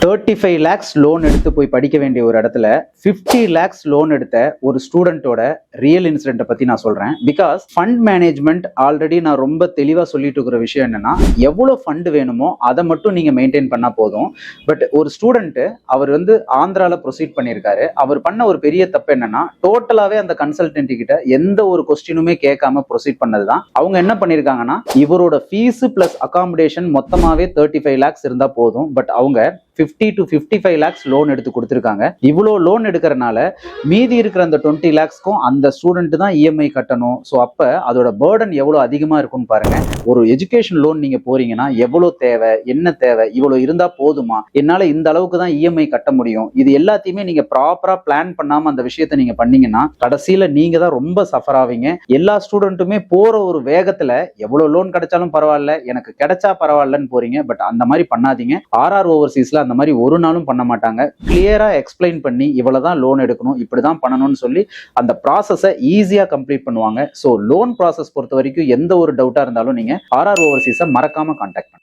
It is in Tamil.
35 lakhs லோன் எடுத்து போய் படிக்க வேண்டிய ஒரு இடத்துல 50 lakhs லோன் எடுத்த ஒரு ஸ்டூடெண்டோட ரியல் இன்சிடென்ட்டை பத்தி நான் சொல்றேன். பிகாஸ் ஃபண்ட் மேனேஜ்மெண்ட் ஆல்ரெடி நான் ரொம்ப தெளிவா சொல்லிட்டு இருக்கிற விஷயம் என்னன்னா, எவ்வளவு ஃபண்ட் வேணுமோ அதை மட்டும் நீங்க மெயின்டைன் பண்ணா போதும். பட் ஒரு ஸ்டூடெண்ட் அவர் ஆந்திரால ப்ரொசீட் பண்ணியிருக்காரு. அவர் பண்ண ஒரு பெரிய தப்பு என்னன்னா, டோட்டலாவே அந்த கன்சல்டன்ட் கிட்ட எந்த ஒரு கொஸ்டினுமே கேட்காம ப்ரொசீட் பண்ணதுதான். அவங்க என்ன பண்ணிருக்காங்கன்னா, இவரோட ஃபீஸ் பிளஸ் அகாமடேஷன் மொத்தமாவே 35 lakhs இருந்தா போதும். பட் அவங்க 50 to 55 lakhs லோன் எடுத்து கொடுத்துருக்காங்க. இவ்வளோ லோன் எடுக்கிறனால மீதி இருக்கிற அந்த 20 lakhsக்கும் அந்த ஸ்டூடெண்ட் தான் இஎம்ஐ கட்டணும். ஸோ அப்போ அதோட பேர்டன் எவ்வளோ அதிகமாக இருக்கும்னு பாருங்க. ஒரு எஜுகேஷன் லோன் நீங்க போறீங்கன்னா எவ்வளோ தேவை, என்ன தேவை, இவ்வளோ இருந்தா போதுமா, என்னால இந்த அளவுக்கு தான் இஎம்ஐ கட்ட முடியும், இது எல்லாத்தையுமே நீங்க ப்ராப்பரா பிளான் பண்ணாம அந்த விஷயத்த நீங்க பண்ணீங்கன்னா கடைசியில நீங்க தான் ரொம்ப சஃபர் ஆவீங்க. எல்லா ஸ்டூடெண்ட்டுமே போற ஒரு வேகத்துல எவ்வளவு லோன் கிடைச்சாலும் பரவாயில்ல, எனக்கு கிடைச்சா பரவாயில்லன்னு போறீங்க. பட் அந்த மாதிரி பண்ணாதீங்க. ஆர்ஆர் ஓவர்சீஸ்ல அந்த மாதிரி ஒரு நாளும் பண்ண மாட்டாங்க. கிளியரா எக்ஸ்பிளைன் பண்ணி இவ்வளவுதான் லோன் எடுக்கணும், இப்படிதான் பண்ணணும்னு சொல்லி அந்த ப்ராசஸை ஈஸியா கம்ப்ளீட் பண்ணுவாங்க. ஸோ லோன் ப்ராசஸ் பொறுத்த வரைக்கும் எந்த ஒரு டவுட்டா இருந்தாலும் நீங்க ஆர்ஆர் ஓவர்சீஸை மறக்காம கான்டாக்ட்